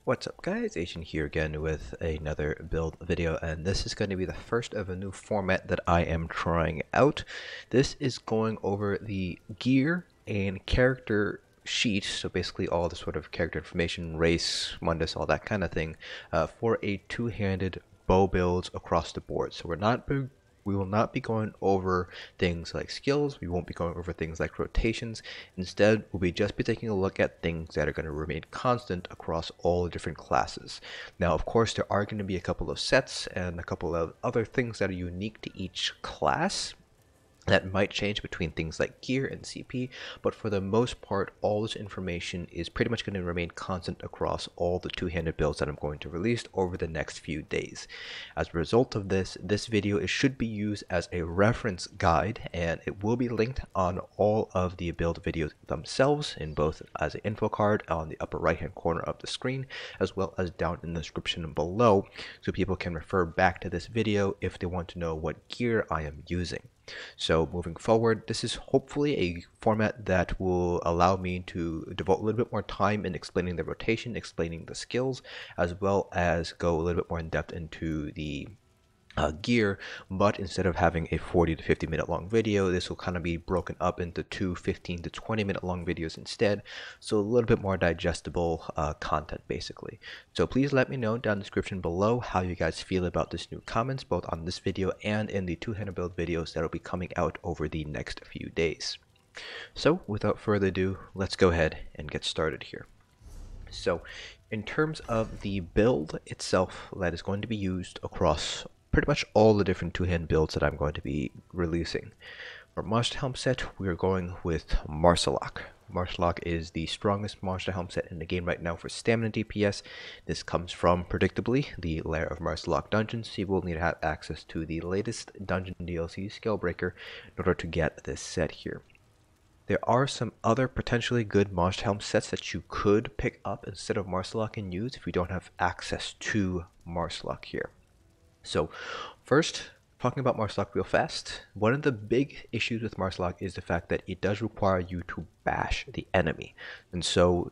What's up guys, Asian here again with another build video, and this is going to be the first of a new format that I am trying out. This is going over the gear and character sheet, so basically all the sort of character information, race, mundus, all that kind of thing, for a two-handed bow builds across the board. So we will not be going over things like skills, we won't be going over things like rotations. Instead, we'll just be taking a look at things that are going to remain constant across all the different classes. Now, of course, there are going to be a couple of sets and a couple of other things that are unique to each class that might change between things like gear and CP, but for the most part, all this information is pretty much going to remain constant across all the two-handed builds that I'm going to release over the next few days. As a result of this video should be used as a reference guide, and it will be linked on all of the build videos themselves, in both as an info card on the upper right hand corner of the screen, as well as down in the description below, so people can refer back to this video if they want to know what gear I am using. So moving forward, this is hopefully a format that will allow me to devote a little bit more time in explaining the rotation, explaining the skills, as well as go a little bit more in depth into the gear, but instead of having a 40 to 50 minute long video, this will kind of be broken up into two 15 to 20 minute long videos instead, so a little bit more digestible content basically. So please let me know down in the description below how you guys feel about this new comments, both on this video and in the two-handed build videos that will be coming out over the next few days. So without further ado, let's go ahead and get started here. So in terms of the build itself that is going to be used across pretty much all the different two-hand builds that I'm going to be releasing. For Monster Helm set, we are going with Marslock. Marslock is the strongest Monster Helm set in the game right now for stamina DPS. This comes from, predictably, the Lair of Marslock dungeons, so you will need to have access to the latest dungeon DLC, Scalebreaker, in order to get this set here. There are some other potentially good Monster Helm sets that you could pick up instead of Marslock and use if you don't have access to Marslock here. So first, talking about Marslock real fast, one of the big issues with Marslock is the fact that it does require you to bash the enemy. And so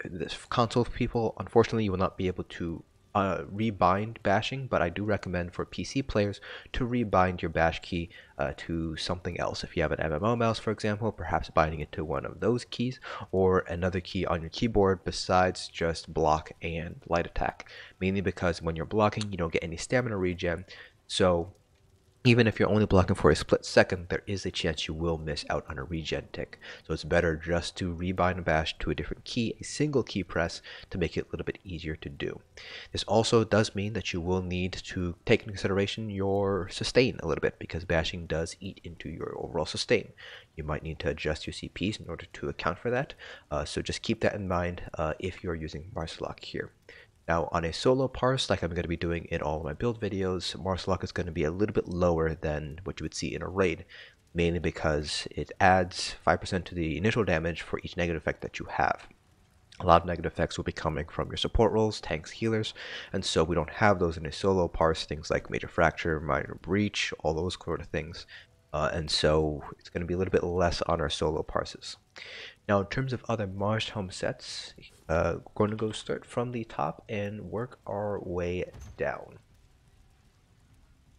this console people, unfortunately, you will not be able to rebind bashing, but I do recommend for PC players to rebind your bash key to something else. If you have an MMO mouse, for example, perhaps binding it to one of those keys or another key on your keyboard besides just block and light attack, mainly because when you're blocking you don't get any stamina regen, so even if you're only blocking for a split second, there is a chance you will miss out on a regen tick. So it's better just to rebind and bash to a different key, a single key press, to make it a little bit easier to do. This also does mean that you will need to take into consideration your sustain a little bit, because bashing does eat into your overall sustain. You might need to adjust your CPs in order to account for that, so just keep that in mind if you're using Marslock here. Now, on a solo parse, like I'm going to be doing in all of my build videos, Marslock is going to be a little bit lower than what you would see in a raid, mainly because it adds 5% to the initial damage for each negative effect that you have. A lot of negative effects will be coming from your support roles, tanks, healers, and so we don't have those in a solo parse, things like Major Fracture, Minor Breach, all those sort of things. And so it's going to be a little bit less on our solo parses. Now, in terms of other Monster Helm sets, we're going to go start from the top and work our way down.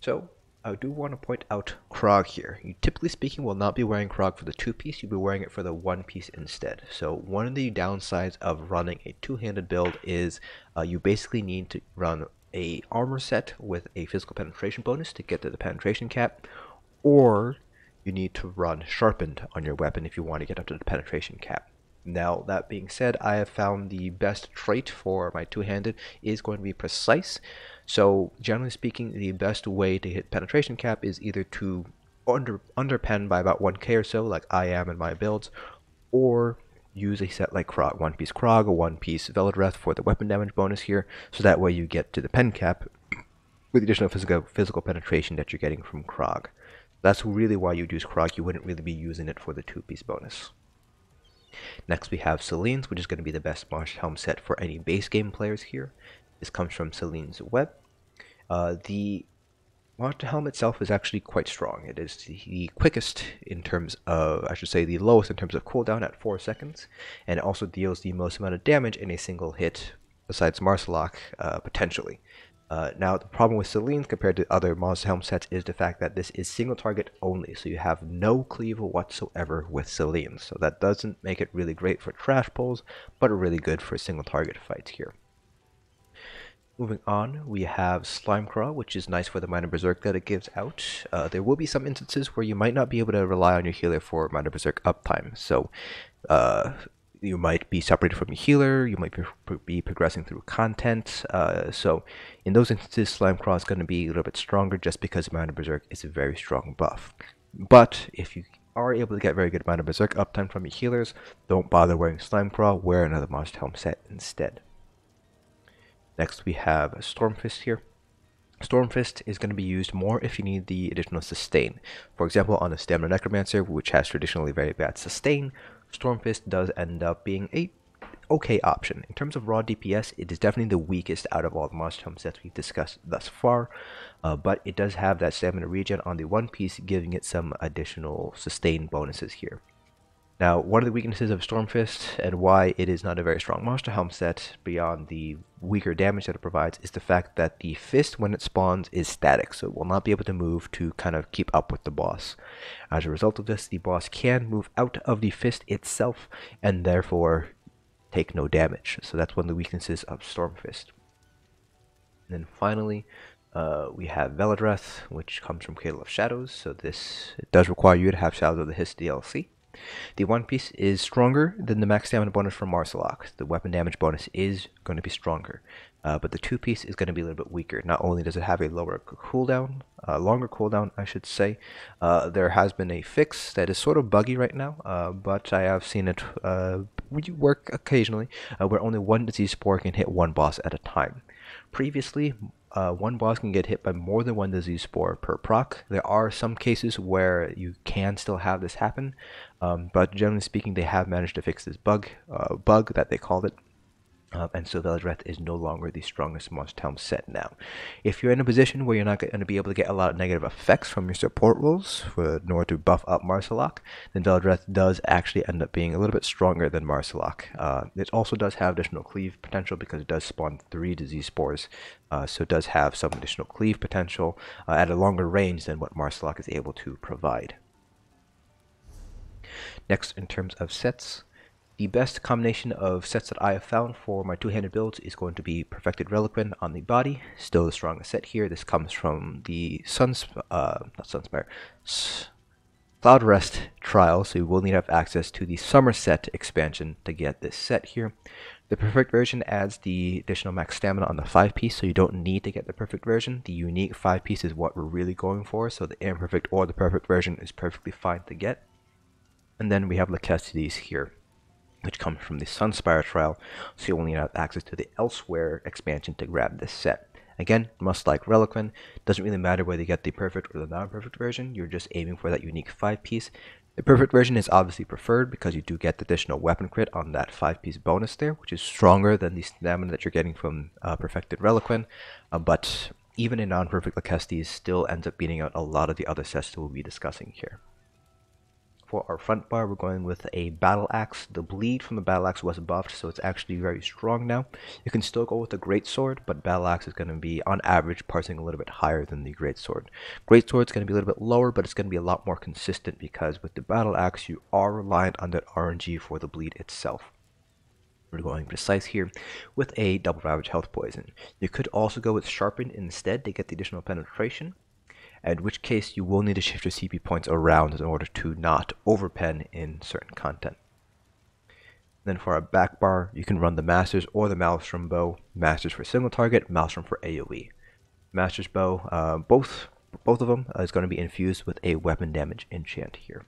So I do want to point out Krog here. You typically speaking will not be wearing Krog for the two-piece, you'll be wearing it for the one-piece instead. So one of the downsides of running a two-handed build is you basically need to run a armor set with a physical penetration bonus to get to the penetration cap, or you need to run Sharpened on your weapon if you want to get up to the penetration cap. Now, that being said, I have found the best trait for my two-handed is going to be Precise. So generally speaking, the best way to hit penetration cap is either to underpen by about 1k or so, like I am in my builds, or use a set like Krog, one-piece Krog or one-piece Velodreth for the weapon damage bonus here, so that way you get to the pen cap with the additional physical penetration that you're getting from Krog. That's really why you'd use Krog. You wouldn't really be using it for the two-piece bonus. Next we have Celine's, which is going to be the best Monster Helm set for any base game players here. This comes from Celine's web. The Monster Helm itself is actually quite strong. It is the quickest in terms of, I should say the lowest in terms of cooldown at 4 seconds, and it also deals the most amount of damage in a single hit besides Marslock, potentially. Now, the problem with Selene compared to other Monster Helm sets is the fact that this is single target only, so you have no cleave whatsoever with Selene. So that doesn't make it really great for trash pulls, but really good for single target fights here. Moving on, we have Slimecraw, which is nice for the Minor Berserk that it gives out. There will be some instances where you might not be able to rely on your healer for Minor Berserk uptime, so you might be separated from your healer, you might be progressing through content, so in those instances, Slimecraw is going to be a little bit stronger just because Minor Berserk is a very strong buff. But if you are able to get very good Minor Berserk uptime from your healers, don't bother wearing Slimecraw, wear another Monster Helm set instead. Next we have Stormfist here. Stormfist is going to be used more if you need the additional sustain. For example, on a Stamina Necromancer, which has traditionally very bad sustain, Stormfist does end up being a okay option. In terms of raw DPS, it is definitely the weakest out of all the Monster Helm sets we've discussed thus far, but it does have that stamina regen on the one piece, giving it some additional sustain bonuses here. Now, one of the weaknesses of Stormfist and why it is not a very strong Monster Helm set beyond the weaker damage that it provides is the fact that the fist, when it spawns, is static, so it will not be able to move to kind of keep up with the boss. As a result of this, the boss can move out of the fist itself and therefore take no damage. So that's one of the weaknesses of Stormfist. And then finally, we have Veladreth, which comes from Cradle of Shadows, so this does require you to have Shadows of the Hiss DLC. The one piece is stronger than the max stamina bonus from Marslock. The weapon damage bonus is going to be stronger, but the two piece is going to be a little bit weaker. Not only does it have a longer cooldown, I should say, there has been a fix that is sort of buggy right now, but I have seen it work occasionally, where only one disease spore can hit one boss at a time. Previously, one boss can get hit by more than one disease spore per proc. There are some cases where you can still have this happen, but generally speaking, they have managed to fix this bug that they called it. And so Veladreth is no longer the strongest Monster Helm set now. If you're in a position where you're not going to be able to get a lot of negative effects from your support rolls in order to buff up Marslock, then Veladreth does actually end up being a little bit stronger than Marslock. It also does have additional cleave potential because it does spawn 3 disease spores, so it does have some additional cleave potential at a longer range than what Marslock is able to provide. Next, in terms of sets, the best combination of sets that I have found for my two-handed builds is going to be Perfected Relequen on the body, still the strongest set here. This comes from the Cloud Rest trial, so you will need to have access to the Somerset expansion to get this set here. The perfect version adds the additional max stamina on the 5-piece, so you don't need to get the perfect version. The unique 5-piece is what we're really going for, so the imperfect or the perfect version is perfectly fine to get. And then we have Lokkestiiz here, which comes from the Sunspire trial, so you only have access to the Elsewhere expansion to grab this set. Again, much like Relequen, doesn't really matter whether you get the perfect or the non-perfect version, you're just aiming for that unique 5-piece. The perfect version is obviously preferred because you do get the additional weapon crit on that 5-piece bonus there, which is stronger than the stamina that you're getting from Perfected Relequen, but even a non-perfect Lokkestiiz still ends up beating out a lot of the other sets that we'll be discussing here. For our front bar, we're going with a Battle Axe. The bleed from the Battle Axe was buffed, so it's actually very strong now. You can still go with the Greatsword, but Battle Axe is going to be, on average, parsing a little bit higher than the Greatsword. Greatsword is going to be a little bit lower, but it's going to be a lot more consistent because with the Battle Axe, you are reliant on that RNG for the bleed itself. We're going precise here with a Double Ravage Health Poison. You could also go with Sharpened instead to get the additional penetration, in which case you will need to shift your CP points around in order to not overpen in certain content. Then for our back bar, you can run the Masters or the Maelstrom Bow. Masters for single target, Maelstrom for AoE. Masters Bow, both of them is going to be infused with a weapon damage enchant here.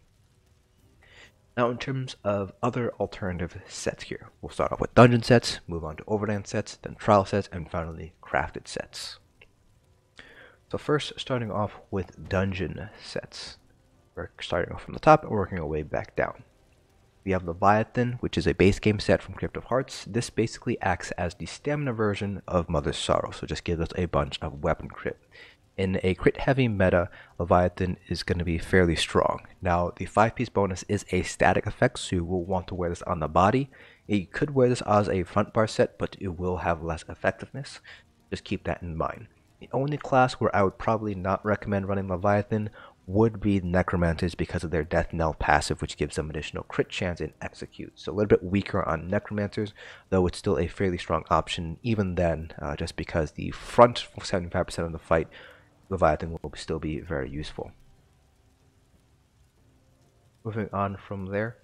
Now in terms of other alternative sets here, we'll start off with dungeon sets, move on to overland sets, then trial sets, and finally crafted sets. So first, starting off with dungeon sets. We're starting off from the top and working our way back down. We have Leviathan, which is a base game set from Crypt of Hearts. This basically acts as the stamina version of Mother's Sorrow, so just gives us a bunch of weapon crit. In a crit heavy meta, Leviathan is going to be fairly strong. Now, the 5-piece bonus is a static effect, so you will want to wear this on the body. You could wear this as a front bar set, but it will have less effectiveness. Just keep that in mind. The only class where I would probably not recommend running Leviathan would be Necromancers because of their Death Knell passive, which gives them additional crit chance and execute. So a little bit weaker on Necromancers, though it's still a fairly strong option even then, just because the front 75% of the fight, Leviathan will still be very useful. Moving on from there,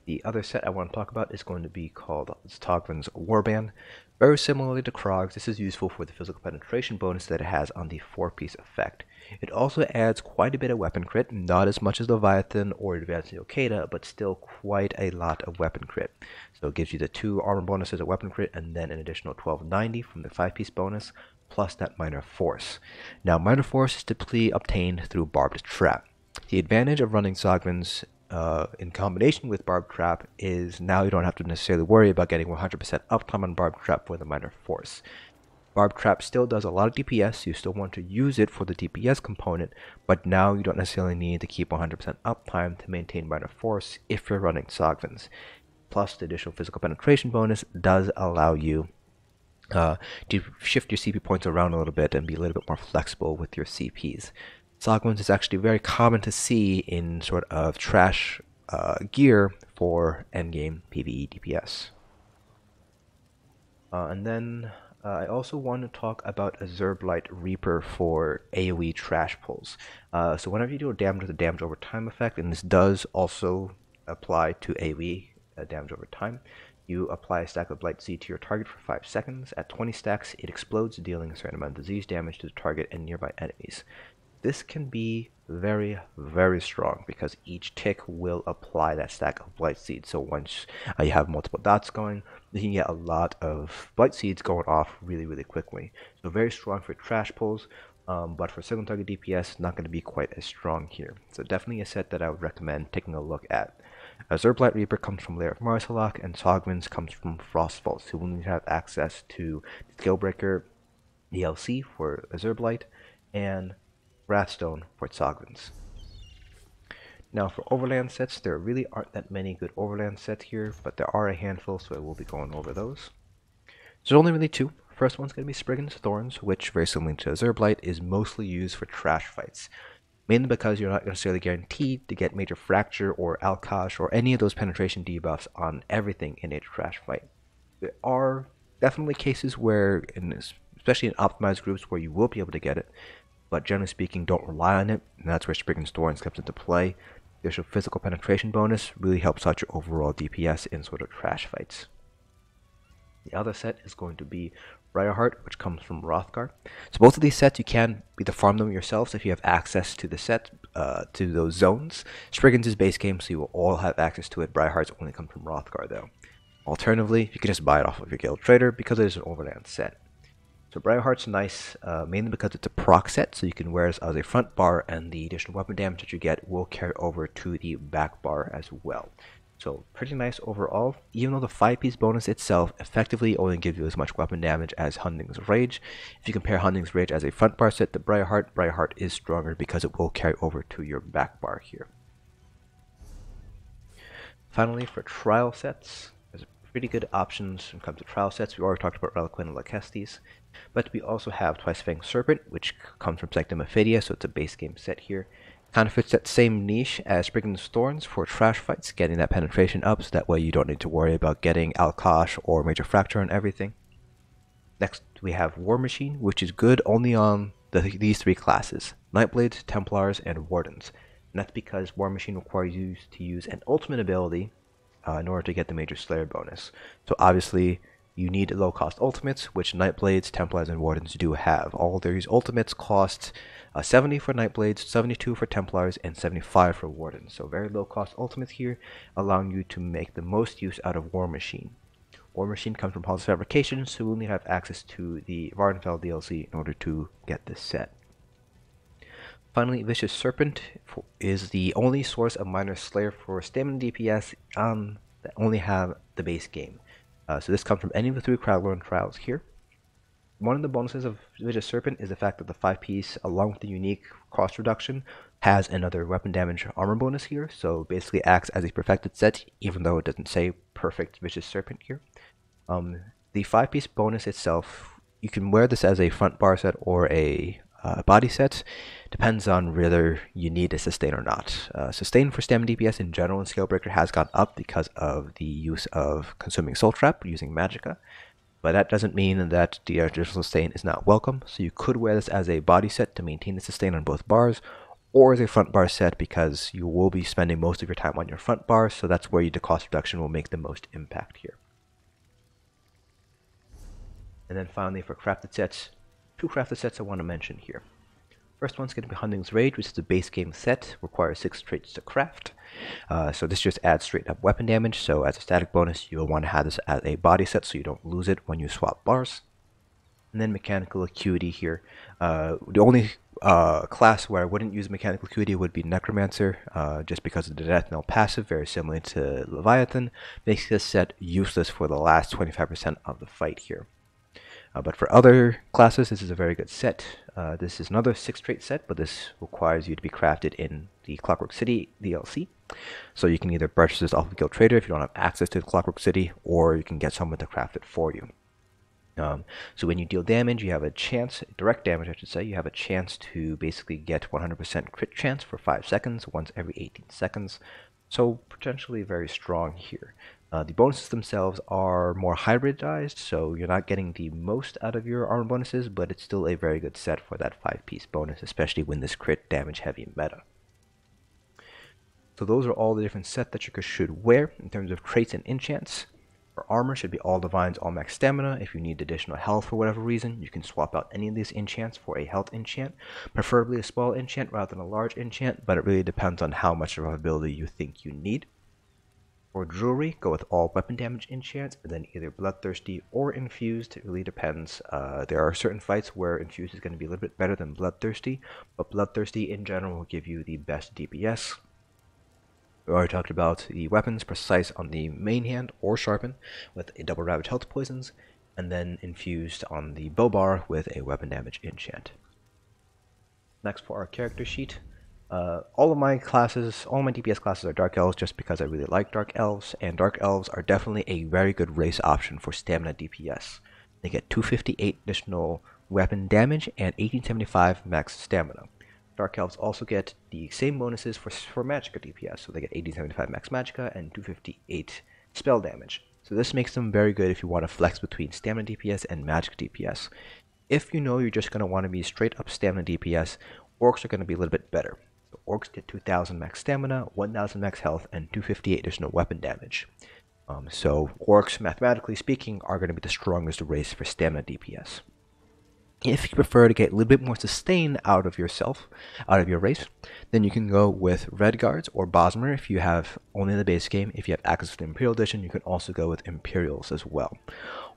the other set I want to talk about is going to be called Tzogvin's Warband. Very similarly to Krog's, this is useful for the physical penetration bonus that it has on the 4-piece effect. It also adds quite a bit of weapon crit, not as much as Leviathan or Advanced Neokata, but still quite a lot of weapon crit. So it gives you the 2 armor bonuses of weapon crit and then an additional 1290 from the 5-piece bonus, plus that minor force. Now, minor force is typically obtained through Barbed Trap. The advantage of running Tzogvin's in combination with Barbed Trap is now you don't have to necessarily worry about getting 100% uptime on Barbed Trap for the minor force. Barbed Trap still does a lot of DPS, you still want to use it for the DPS component, but now you don't necessarily need to keep 100% uptime to maintain minor force if you're running Tzogvin's. Plus, the additional physical penetration bonus does allow you to shift your CP points around a little bit and be a little bit more flexible with your CPs. Tzogvin's is actually very common to see in sort of trash gear for endgame PvE DPS. And then I also want to talk about a Zerblight Reaper for AoE trash pulls. So whenever you do a damage with a damage over time effect, and this does also apply to AoE damage over time, you apply a stack of Blight Seed to your target for 5 seconds. At 20 stacks, it explodes, dealing a certain amount of disease damage to the target and nearby enemies. This can be very, very strong because each tick will apply that stack of Blight Seeds. So once you have multiple dots going, you can get a lot of Blight Seeds going off really, really quickly. So very strong for trash pulls, but for single target DPS, not going to be quite as strong here. So definitely a set that I would recommend taking a look at. Zerblight Reaper comes from Lair of Marslock, and Tzogvin's comes from Frostvault. So we'll need to have access to Scalebreaker DLC for Zerblight and Wrathstone for Tzogvin's. Now for overland sets, there really aren't that many good overland sets here, but there are a handful, so I will be going over those. So there's only really 2. First one's going to be Spriggan's Thorns, which, very similar to Zerblight, is mostly used for trash fights. Mainly because you're not necessarily guaranteed to get Major Fracture or Alkash or any of those penetration debuffs on everything in a trash fight. There are definitely cases where, especially in optimized groups, where you will be able to get it, but generally speaking, don't rely on it, and that's where Spriggan's Thorns comes into play. The additional physical penetration bonus really helps out your overall DPS in sort of trash fights. The other set is going to be Briarheart, which comes from Hrothgar. So both of these sets, you can either farm them yourselves if you have access to the set, to those zones. Spriggan's is base game, so you will all have access to it. Briarheart's only come from Hrothgar, though. Alternatively, you can just buy it off of your guild trader because it is an overland set. So Briarheart's nice, mainly because it's a proc set, so you can wear it as a front bar, and the additional weapon damage that you get will carry over to the back bar as well. So pretty nice overall, even though the 5-piece bonus itself effectively only gives you as much weapon damage as Hunding's Rage. If you compare Hunding's Rage as a front bar set to Briarheart, Briarheart is stronger because it will carry over to your back bar here. Finally, for trial sets, there's pretty good options when it comes to trial sets. We already talked about Relequen and Lokkestiiz, but we also have Twice-Fanged Serpent, which comes from Sanctum Ophidia, so it's a base game set here. Kind of fits that same niche as Spriggan's Thorns for trash fights, getting that penetration up, so that way you don't need to worry about getting Alkash or Major Fracture and everything. Next, we have War Machine, which is good only on these 3 classes: Nightblades, Templars, and Wardens. And that's because War Machine requires you to use an ultimate ability in order to get the Major Slayer bonus. So obviously, you need low-cost ultimates, which Nightblades, Templars, and Wardens do have. All these ultimates cost 70 for Nightblades, 72 for Templars, and 75 for Wardens. So very low-cost ultimates here, allowing you to make the most use out of War Machine. War Machine comes from Halls of Fabrication, so we'll need to have access to the Vardenfell DLC in order to get this set. Finally, Vicious Serpent is the only source of Minor Slayer for stamina DPS that only have the base game. So this comes from any of the 3 Crowdlore trials here. one of the bonuses of Vicious Serpent is the fact that the 5-piece, along with the unique cost reduction, has another weapon damage armor bonus here, so basically acts as a perfected set, even though it doesn't say perfect Vicious Serpent here. The 5-piece bonus itself, you can wear this as a front bar set or a body set. Depends on whether you need a sustain or not. Sustain for stamina DPS in general in Scalebreaker has gone up because of the use of Consuming Soul Trap using Magicka, but that doesn't mean that the additional sustain is not welcome, so you could wear this as a body set to maintain the sustain on both bars, or as a front bar set because you will be spending most of your time on your front bar, so that's where the cost reduction will make the most impact here. And then finally for crafted sets, 2 crafted sets I want to mention here. First one's going to be Hunding's Rage, which is a base game set, requires 6 traits to craft. So this just adds straight up weapon damage, so as a static bonus you will want to have this as a body set so you don't lose it when you swap bars. And then Mechanical Acuity here. The only class where I wouldn't use Mechanical Acuity would be Necromancer, just because of the Death Knell passive, very similar to Leviathan, makes this set useless for the last 25% of the fight here. But for other classes, this is a very good set. This is another 6 trait set, but this requires you to be crafted in the Clockwork City DLC. So you can either purchase this off of Guild Trader if you don't have access to the Clockwork City, or you can get someone to craft it for you. So when you deal damage, you have a chance, direct damage I should say, you have a chance to basically get 100% crit chance for 5 seconds, once every 18 seconds. So potentially very strong here. The bonuses themselves are more hybridized, so you're not getting the most out of your armor bonuses, but it's still a very good set for that 5-piece bonus, especially when this crit damage heavy meta. So those are all the different sets that you should wear in terms of traits and enchants. For armor, should be all divines, all max stamina. If you need additional health for whatever reason, you can swap out any of these enchants for a health enchant, preferably a small enchant rather than a large enchant, but it really depends on how much of ability you think you need. For jewelry, go with all weapon damage enchants, and then either Bloodthirsty or Infused. It really depends. There are certain fights where Infused is going to be a little bit better than Bloodthirsty, but Bloodthirsty in general will give you the best DPS. We already talked about the weapons, Precise on the main hand or Sharpen with a double Ravage health poisons, and then Infused on the bow bar with a weapon damage enchant. Next for our character sheet. All of my classes, all my DPS classes are Dark Elves just because I really like Dark Elves, and Dark Elves are definitely a very good race option for stamina DPS. They get 258 additional weapon damage and 1875 max stamina. Dark Elves also get the same bonuses for Magicka DPS, so they get 1875 max Magicka and 258 spell damage. So this makes them very good if you want to flex between stamina DPS and Magicka DPS. If you know you're just going to want to be straight up stamina DPS, Orcs are going to be a little bit better. Orcs get 2000 max stamina, 1000 max health, and 258 additional weapon damage. So Orcs, mathematically speaking, are going to be the strongest race for stamina DPS. If you prefer to get a little bit more sustain out of yourself, out of your race, then you can go with Red Guards or Bosmer if you have only the base game. If you have access to the Imperial Edition, you can also go with Imperials as well.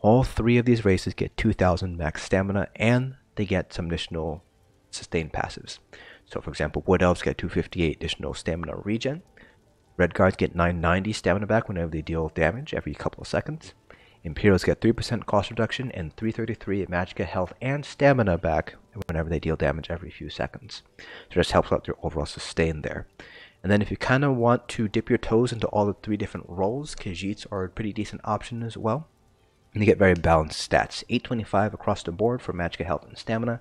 All 3 of these races get 2000 max stamina, and they get some additional sustain passives. So for example, Wood Elves get 258 additional stamina regen. Red Guards get 990 stamina back whenever they deal damage every couple of seconds. Imperials get 3% cost reduction and 333 Magicka health and stamina back whenever they deal damage every few seconds. So this helps out their overall sustain there. And then if you kind of want to dip your toes into all the 3 different roles, Khajiits are a pretty decent option as well. And they get very balanced stats. 825 across the board for Magicka health and stamina,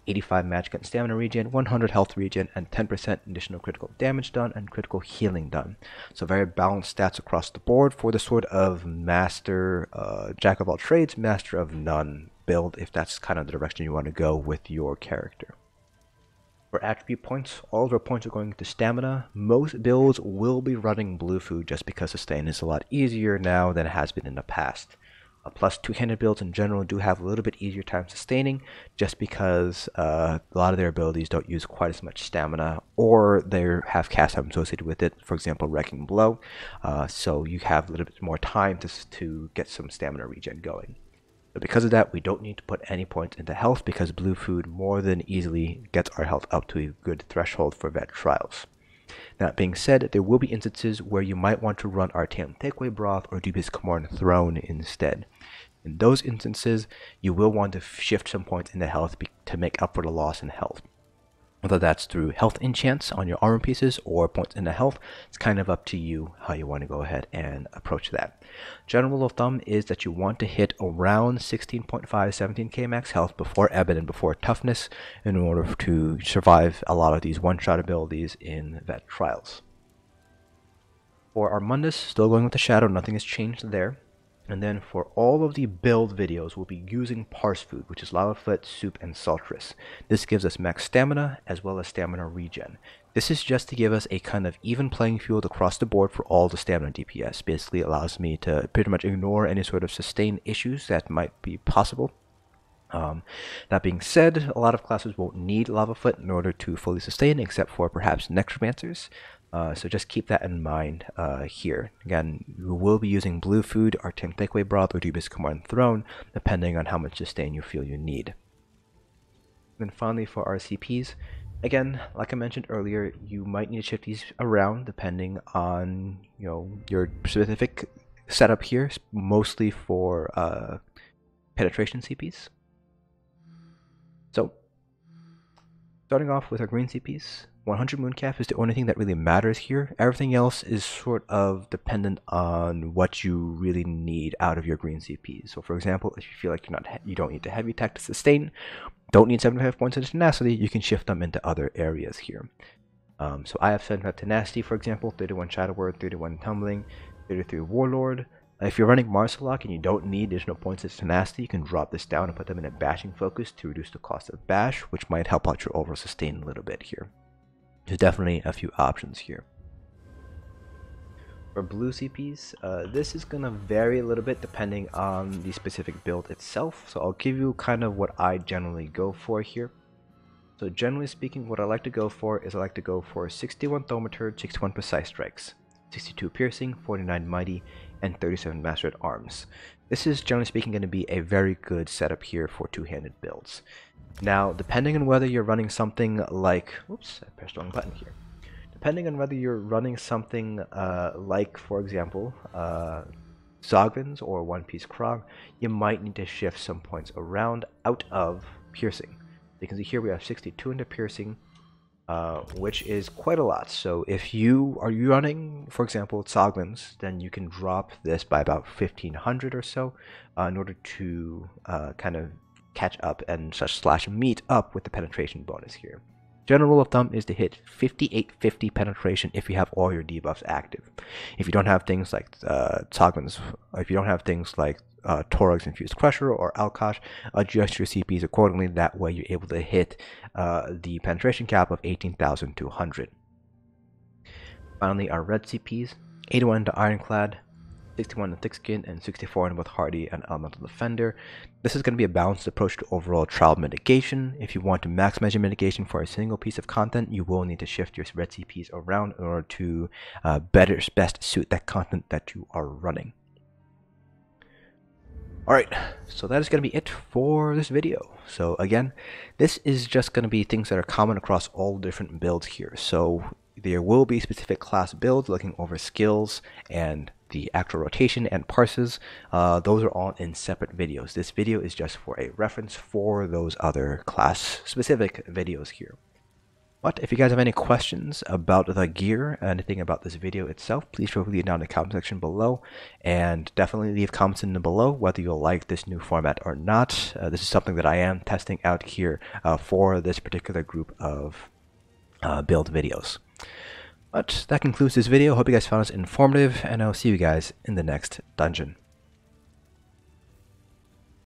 85 Magicka and stamina regen, 100 health regen, and 10% additional critical damage done and critical healing done. So very balanced stats across the board for the sort of master, jack of all trades, master of none build, if that's kind of the direction you want to go with your character. For attribute points, all of our points are going to stamina. Most builds will be running blue food just because sustain is a lot easier now than it has been in the past. Plus, two-handed builds in general do have a little bit easier time sustaining just because a lot of their abilities don't use quite as much stamina, or they have cast time associated with it, for example Wrecking Blow, so you have a little bit more time to get some stamina regen going. But because of that, we don't need to put any points into health because blue food more than easily gets our health up to a good threshold for vet trials. That being said, there will be instances where you might want to run Artaeum Takeaway Broth or Dubious Khorne Throne instead. In those instances, you will want to shift some points into health to make up for the loss in health. Whether that's through health enchants on your armor pieces or points into health, it's kind of up to you how you want to go ahead and approach that. General rule of thumb is that you want to hit around 16.5, 17k max health before Ebon and before toughness in order to survive a lot of these one-shot abilities in vet trials. For Armundus, still going with the shadow, nothing has changed there. And then for all of the build videos, we'll be using Parse Food, which is Lava Foot, Soup, and Saltress. This gives us max stamina as well as stamina regen. This is just to give us a kind of even playing field across the board for all the stamina DPS. Basically allows me to pretty much ignore any sort of sustained issues that might be possible. That being said, a lot of classes won't need Lava Foot in order to fully sustain, except for perhaps Necromancers. So just keep that in mind here. Again, you will be using Blue Food, Arcane Takeaway Broth, or Dubious Command Throne, depending on how much sustain you feel you need. Then finally for our CPs, again, like I mentioned earlier, you might need to shift these around depending on your specific setup here, mostly for penetration CPs. So, starting off with our green CPs, 100 Mooncalf is the only thing that really matters here. Everything else is sort of dependent on what you really need out of your green CPs. So for example, if you feel like you don't need the heavy attack to sustain, don't need 75 points of tenacity, you can shift them into other areas here. So I have 75 tenacity, for example, 31 Shadow Word, 31 Tumbling, 33 Warlord. If you're running Marslock and you don't need additional points of tenacity, you can drop this down and put them in a bashing focus to reduce the cost of bash, which might help out your overall sustain a little bit here. There's definitely a few options here. For blue CPs, this is going to vary a little bit depending on the specific build itself. So I'll give you kind of what I generally go for here. So generally speaking, what I like to go for is 61 Thaumaturge, 61 Precise Strikes, 62 Piercing, 49 Mighty, and 37 Master at Arms. This is generally speaking going to be a very good setup here for two-handed builds. Now, depending on whether you're running something like, oops, I pressed the wrong button here. Depending on whether you're running something like, for example, Tzogvins or One Piece Krog, you might need to shift some points around out of Piercing. You can see here we have 62 into Piercing, which is quite a lot. So if you are running, for example, Tzogvins, then you can drop this by about 1500 or so in order to kind of catch up and slash meet up with the penetration bonus here. General rule of thumb is to hit 5850 penetration if you have all your debuffs active. If you don't have things like Tzogvins, if you don't have things like Torag's Infused Crusher or Alkosh, adjust your CPs accordingly. That way you're able to hit the penetration cap of 18,200. Finally, our red CPs, 81 into Ironclad, 61 in Thickskin, and 64 in both Hardy and Elemental Defender. This is going to be a balanced approach to overall trial mitigation. If you want to max measure mitigation for a single piece of content, you will need to shift your red CPs around in order to best suit that content that you are running. Alright, so that is going to be it for this video. So again, this is just going to be things that are common across all different builds here. So there will be specific class builds looking over skills and the actual rotation and parses. Those are all in separate videos. This video is just for a reference for those other class specific videos here. But if you guys have any questions about the gear, anything about this video itself, please feel free to leave down in the comment section below, and definitely leave comments in the below whether you'll like this new format or not. This is something that I am testing out here for this particular group of build videos. But that concludes this video. Hope you guys found this informative, and I'll see you guys in the next dungeon.